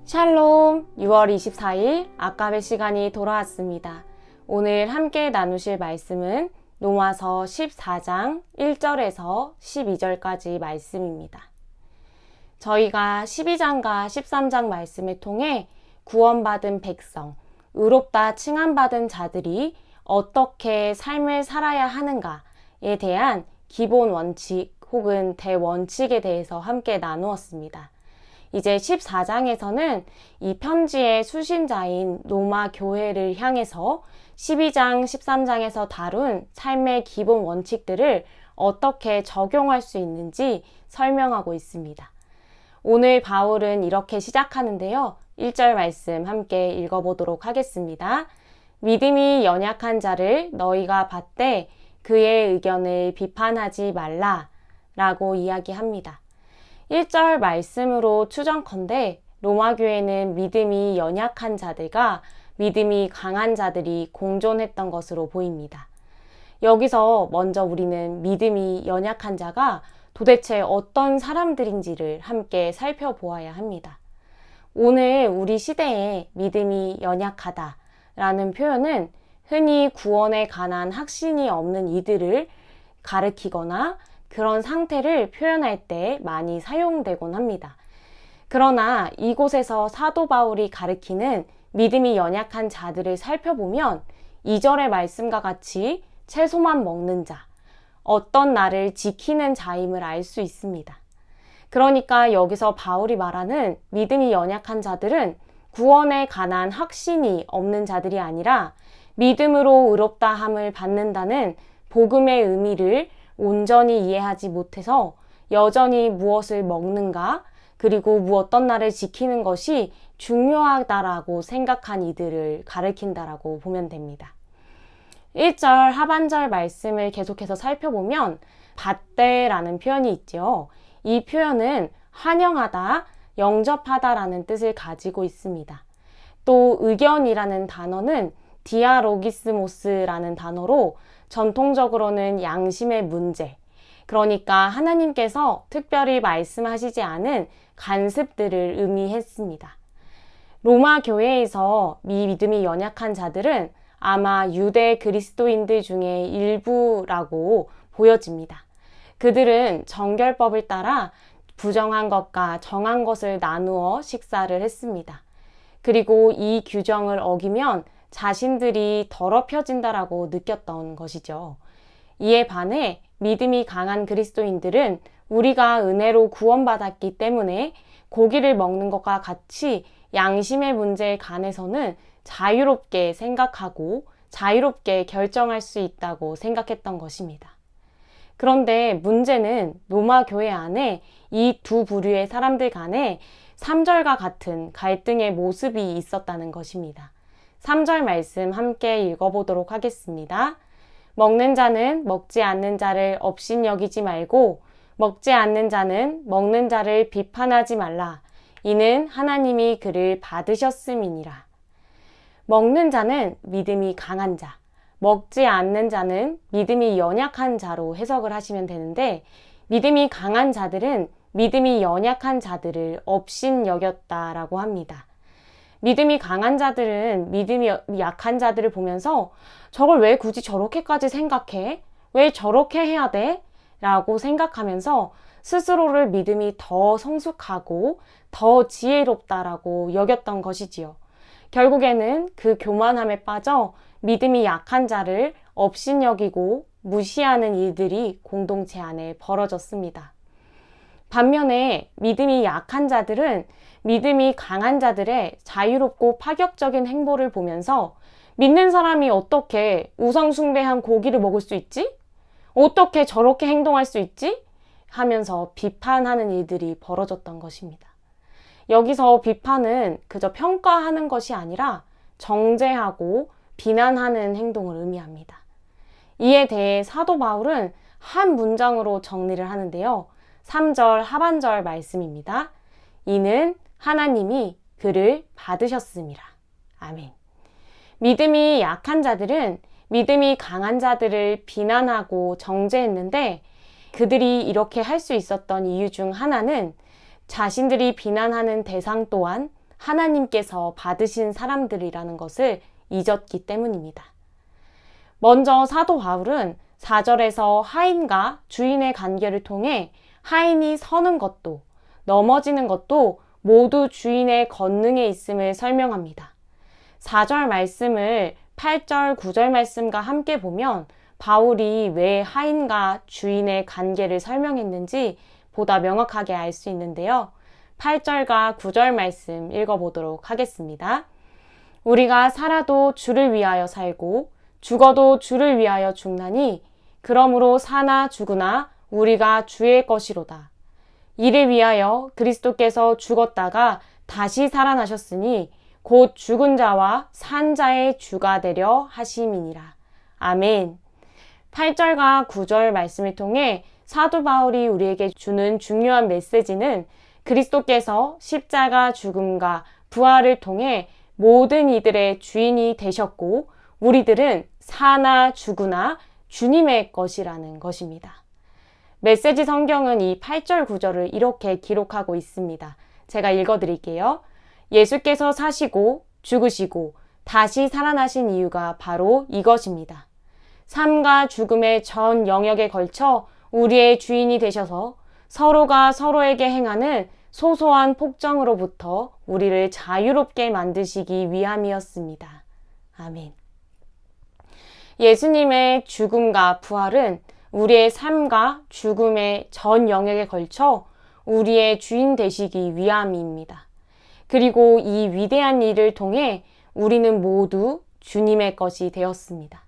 샬롬, 6월 24일 아까베 시간이 돌아왔습니다. 오늘 함께 나누실 말씀은 로마서 14장 1절에서 12절까지 말씀입니다. 저희가 12장과 13장 말씀을 통해 구원받은 백성, 의롭다 칭함받은 자들이 어떻게 삶을 살아야 하는가에 대한 기본 원칙 혹은 대원칙에 대해서 함께 나누었습니다. 이제 14장에서는 이 편지의 수신자인 로마 교회를 향해서 12장, 13장에서 다룬 삶의 기본 원칙들을 어떻게 적용할 수 있는지 설명하고 있습니다. 오늘 바울은 이렇게 시작하는데요. 1절 말씀 함께 읽어보도록 하겠습니다. 믿음이 연약한 자를 너희가 받되 그의 의견을 비판하지 말라 라고 이야기합니다. 1절 말씀으로 추정컨대 로마 교회는 믿음이 연약한 자들과 믿음이 강한 자들이 공존했던 것으로 보입니다. 여기서 먼저 우리는 믿음이 연약한 자가 도대체 어떤 사람들인지를 함께 살펴보아야 합니다. 오늘 우리 시대에 믿음이 연약하다라는 표현은 흔히 구원에 관한 확신이 없는 이들을 가리키거나 그런 상태를 표현할 때 많이 사용되곤 합니다. 그러나 이곳에서 사도 바울이 가리키는 믿음이 연약한 자들을 살펴보면 2절의 말씀과 같이 채소만 먹는 자, 어떤 날을 지키는 자임을 알 수 있습니다. 그러니까 여기서 바울이 말하는 믿음이 연약한 자들은 구원에 관한 확신이 없는 자들이 아니라 믿음으로 의롭다함을 받는다는 복음의 의미를 온전히 이해하지 못해서 여전히 무엇을 먹는가 그리고 어떤 날을 지키는 것이 중요하다라고 생각한 이들을 가리킨다라고 보면 됩니다. 1절 하반절 말씀을 계속해서 살펴보면 받되라는 표현이 있죠. 이 표현은 환영하다, 영접하다라는 뜻을 가지고 있습니다. 또 의견이라는 단어는 디아로기스모스라는 단어로 전통적으로는 양심의 문제, 그러니까 하나님께서 특별히 말씀하시지 않은 간습들을 의미했습니다. 로마 교회에서 이 믿음이 연약한 자들은 아마 유대 그리스도인들 중에 일부라고 보여집니다. 그들은 정결법을 따라 부정한 것과 정한 것을 나누어 식사를 했습니다. 그리고 이 규정을 어기면 자신들이 더럽혀진다라고 느꼈던 것이죠. 이에 반해 믿음이 강한 그리스도인들은 우리가 은혜로 구원받았기 때문에 고기를 먹는 것과 같이 양심의 문제에 관해서는 자유롭게 생각하고 자유롭게 결정할 수 있다고 생각했던 것입니다. 그런데 문제는 로마 교회 안에 이 두 부류의 사람들 간에 3절과 같은 갈등의 모습이 있었다는 것입니다. 3절 말씀 함께 읽어보도록 하겠습니다. 먹는 자는 먹지 않는 자를 업신여기지 말고 먹지 않는 자는 먹는 자를 비판하지 말라. 이는 하나님이 그를 받으셨음이니라. 먹는 자는 믿음이 강한 자, 먹지 않는 자는 믿음이 연약한 자로 해석을 하시면 되는데 믿음이 강한 자들은 믿음이 연약한 자들을 업신여겼다라고 합니다. 믿음이 강한 자들은 믿음이 약한 자들을 보면서 저걸 왜 굳이 저렇게까지 생각해? 왜 저렇게 해야 돼? 라고 생각하면서 스스로를 믿음이 더 성숙하고 더 지혜롭다라고 여겼던 것이지요. 결국에는 그 교만함에 빠져 믿음이 약한 자를 업신여기고 무시하는 일들이 공동체 안에 벌어졌습니다. 반면에 믿음이 약한 자들은 믿음이 강한 자들의 자유롭고 파격적인 행보를 보면서 믿는 사람이 어떻게 우상숭배한 고기를 먹을 수 있지? 어떻게 저렇게 행동할 수 있지? 하면서 비판하는 일들이 벌어졌던 것입니다. 여기서 비판은 그저 평가하는 것이 아니라 정죄하고 비난하는 행동을 의미합니다. 이에 대해 사도 바울은 한 문장으로 정리를 하는데요. 3절 하반절 말씀입니다. 이는 하나님이 그를 받으셨음이라. 아멘. 믿음이 약한 자들은 믿음이 강한 자들을 비난하고 정죄했는데 그들이 이렇게 할 수 있었던 이유 중 하나는 자신들이 비난하는 대상 또한 하나님께서 받으신 사람들이라는 것을 잊었기 때문입니다. 먼저 사도 바울은 4절에서 하인과 주인의 관계를 통해 하인이 서는 것도 넘어지는 것도 모두 주인의 권능에 있음을 설명합니다. 4절 말씀을 8절, 9절 말씀과 함께 보면 바울이 왜 하인과 주인의 관계를 설명했는지 보다 명확하게 알 수 있는데요. 8절과 9절 말씀 읽어보도록 하겠습니다. 우리가 살아도 주를 위하여 살고 죽어도 주를 위하여 죽나니 그러므로 사나 죽으나 우리가 주의 것이로다. 이를 위하여 그리스도께서 죽었다가 다시 살아나셨으니 곧 죽은 자와 산 자의 주가 되려 하심이니라. 아멘. 8절과 9절 말씀을 통해 사도 바울이 우리에게 주는 중요한 메시지는 그리스도께서 십자가 죽음과 부활을 통해 모든 이들의 주인이 되셨고 우리들은 사나 죽으나 주님의 것이라는 것입니다. 메시지 성경은 이 8절 9절을 이렇게 기록하고 있습니다. 제가 읽어드릴게요. 예수께서 사시고 죽으시고 다시 살아나신 이유가 바로 이것입니다. 삶과 죽음의 전 영역에 걸쳐 우리의 주인이 되셔서 서로가 서로에게 행하는 소소한 폭정으로부터 우리를 자유롭게 만드시기 위함이었습니다. 아멘. 예수님의 죽음과 부활은 우리의 삶과 죽음의 전 영역에 걸쳐 우리의 주인 되시기 위함입니다. 그리고 이 위대한 일을 통해 우리는 모두 주님의 것이 되었습니다.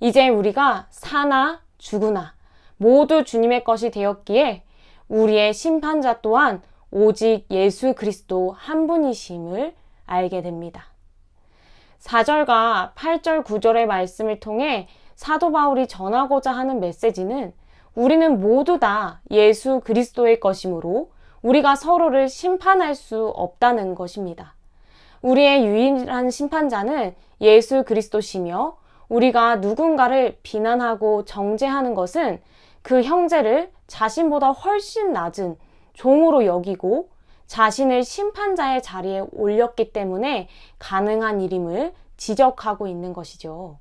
이제 우리가 사나 죽으나 모두 주님의 것이 되었기에 우리의 심판자 또한 오직 예수 그리스도 한 분이심을 알게 됩니다. 4절과 8절 9절의 말씀을 통해 사도 바울이 전하고자 하는 메시지는 우리는 모두 다 예수 그리스도의 것이므로 우리가 서로를 심판할 수 없다는 것입니다. 우리의 유일한 심판자는 예수 그리스도시며 우리가 누군가를 비난하고 정죄하는 것은 그 형제를 자신보다 훨씬 낮은 종으로 여기고 자신을 심판자의 자리에 올렸기 때문에 가능한 일임을 지적하고 있는 것이죠.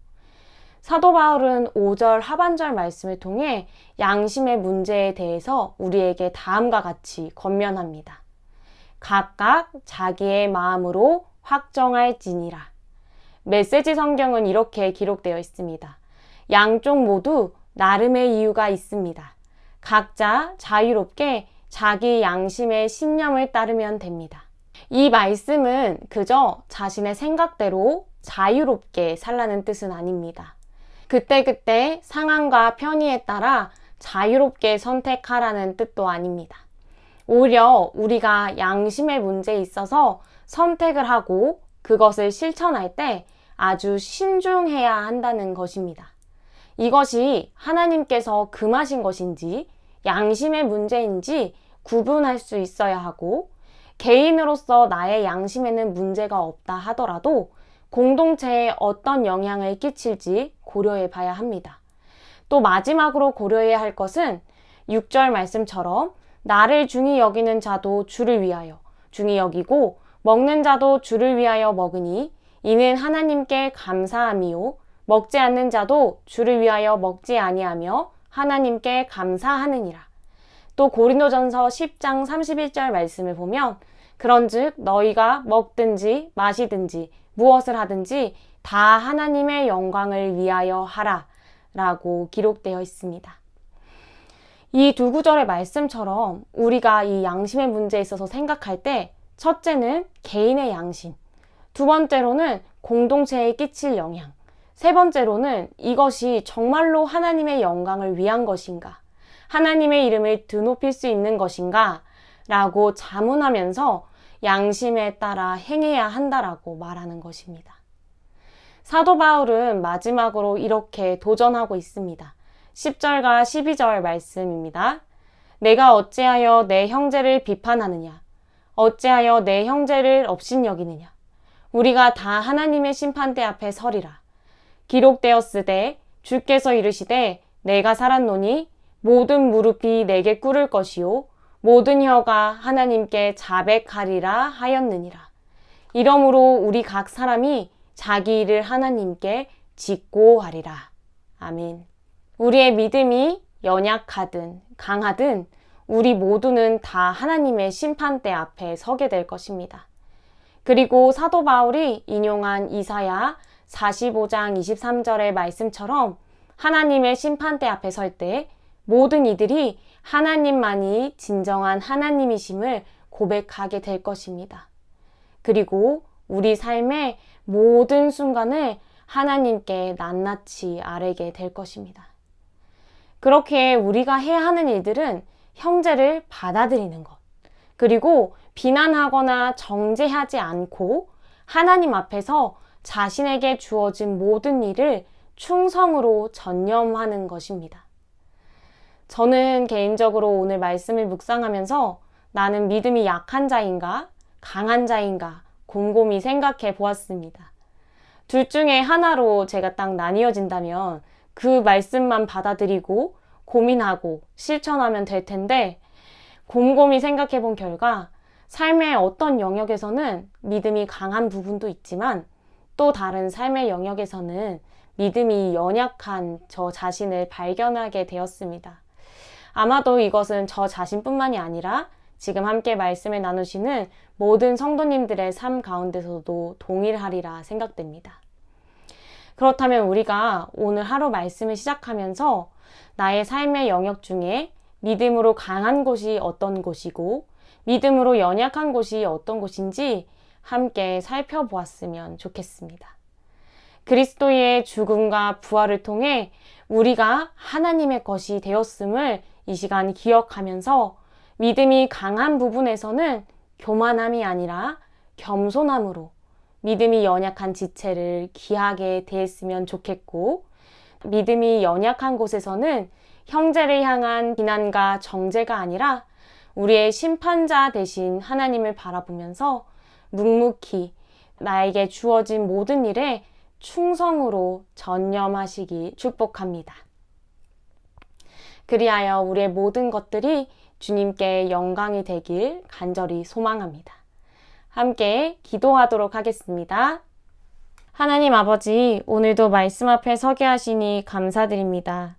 사도 바울은 5절 하반절 말씀을 통해 양심의 문제에 대해서 우리에게 다음과 같이 권면합니다. 각각 자기의 마음으로 확정할지니라. 메시지 성경은 이렇게 기록되어 있습니다. 양쪽 모두 나름의 이유가 있습니다. 각자 자유롭게 자기 양심의 신념을 따르면 됩니다. 이 말씀은 그저 자신의 생각대로 자유롭게 살라는 뜻은 아닙니다. 그때그때 상황과 편의에 따라 자유롭게 선택하라는 뜻도 아닙니다. 오히려 우리가 양심의 문제에 있어서 선택을 하고 그것을 실천할 때 아주 신중해야 한다는 것입니다. 이것이 하나님께서 금하신 것인지 양심의 문제인지 구분할 수 있어야 하고 개인으로서 나의 양심에는 문제가 없다 하더라도 공동체에 어떤 영향을 끼칠지 고려해 봐야 합니다. 또 마지막으로 고려해야 할 것은 6절 말씀처럼 나를 중히 여기는 자도 주를 위하여 중히 여기고 먹는 자도 주를 위하여 먹으니 이는 하나님께 감사함이요 먹지 않는 자도 주를 위하여 먹지 아니하며 하나님께 감사하느니라. 또 고린도전서 10장 31절 말씀을 보면 그런즉 너희가 먹든지 마시든지 무엇을 하든지 다 하나님의 영광을 위하여 하라 라고 기록되어 있습니다. 이 두 구절의 말씀처럼 우리가 이 양심의 문제에 있어서 생각할 때 첫째는 개인의 양심, 두 번째로는 공동체에 끼칠 영향, 세 번째로는 이것이 정말로 하나님의 영광을 위한 것인가, 하나님의 이름을 드높일 수 있는 것인가 라고 자문하면서 양심에 따라 행해야 한다라고 말하는 것입니다. 사도 바울은 마지막으로 이렇게 도전하고 있습니다. 10절과 12절 말씀입니다. 내가 어찌하여 내 형제를 비판하느냐? 어찌하여 내 형제를 업신여기느냐? 우리가 다 하나님의 심판대 앞에 서리라. 기록되었으되 주께서 이르시되 내가 살았노니 모든 무릎이 내게 꿇을 것이요 모든 혀가 하나님께 자백하리라 하였느니라. 이러므로 우리 각 사람이 자기 일을 하나님께 짓고 하리라. 아멘. 우리의 믿음이 연약하든 강하든 우리 모두는 다 하나님의 심판대 앞에 서게 될 것입니다. 그리고 사도 바울이 인용한 이사야 45장 23절의 말씀처럼 하나님의 심판대 앞에 설 때 모든 이들이 하나님만이 진정한 하나님이심을 고백하게 될 것입니다. 그리고 우리 삶의 모든 순간을 하나님께 낱낱이 아뢰게 될 것입니다. 그렇게 우리가 해야 하는 일들은 형제를 받아들이는 것, 그리고 비난하거나 정죄하지 않고 하나님 앞에서 자신에게 주어진 모든 일을 충성으로 전념하는 것입니다. 저는 개인적으로 오늘 말씀을 묵상하면서 나는 믿음이 약한 자인가, 강한 자인가 곰곰이 생각해 보았습니다. 둘 중에 하나로 제가 딱 나뉘어진다면 그 말씀만 받아들이고 고민하고 실천하면 될 텐데, 곰곰이 생각해 본 결과 삶의 어떤 영역에서는 믿음이 강한 부분도 있지만 또 다른 삶의 영역에서는 믿음이 연약한 저 자신을 발견하게 되었습니다. 아마도 이것은 저 자신뿐만이 아니라 지금 함께 말씀을 나누시는 모든 성도님들의 삶 가운데서도 동일하리라 생각됩니다. 그렇다면 우리가 오늘 하루 말씀을 시작하면서 나의 삶의 영역 중에 믿음으로 강한 곳이 어떤 곳이고 믿음으로 연약한 곳이 어떤 곳인지 함께 살펴보았으면 좋겠습니다. 그리스도의 죽음과 부활을 통해 우리가 하나님의 것이 되었음을 이 시간 기억하면서 믿음이 강한 부분에서는 교만함이 아니라 겸손함으로 믿음이 연약한 지체를 귀하게 대했으면 좋겠고, 믿음이 연약한 곳에서는 형제를 향한 비난과 정죄가 아니라 우리의 심판자 되신 하나님을 바라보면서 묵묵히 나에게 주어진 모든 일에 충성으로 전념하시기 축복합니다. 그리하여 우리의 모든 것들이 주님께 영광이 되길 간절히 소망합니다. 함께 기도하도록 하겠습니다. 하나님 아버지, 오늘도 말씀 앞에 서게 하시니 감사드립니다.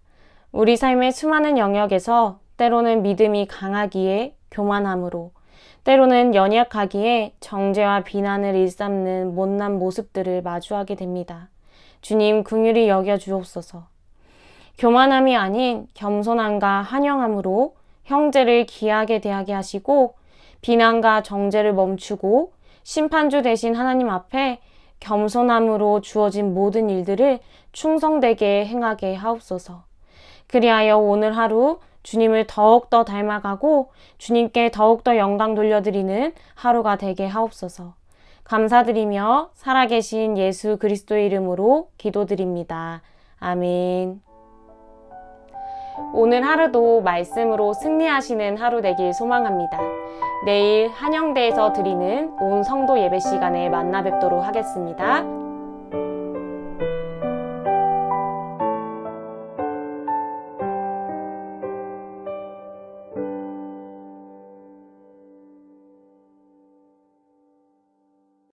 우리 삶의 수많은 영역에서 때로는 믿음이 강하기에 교만함으로, 때로는 연약하기에 정죄와 비난을 일삼는 못난 모습들을 마주하게 됩니다. 주님 긍휼히 여겨 주옵소서. 교만함이 아닌 겸손함과 한영함으로 형제를 귀하게 대하게 하시고, 비난과 정죄를 멈추고 심판주 되신 하나님 앞에 겸손함으로 주어진 모든 일들을 충성되게 행하게 하옵소서. 그리하여 오늘 하루 주님을 더욱더 닮아가고 주님께 더욱더 영광 돌려드리는 하루가 되게 하옵소서. 감사드리며 살아계신 예수 그리스도의 이름으로 기도드립니다. 아멘. 오늘 하루도 말씀으로 승리하시는 하루 되길 소망합니다. 내일 한영대에서 드리는 온 성도 예배 시간에 만나 뵙도록 하겠습니다.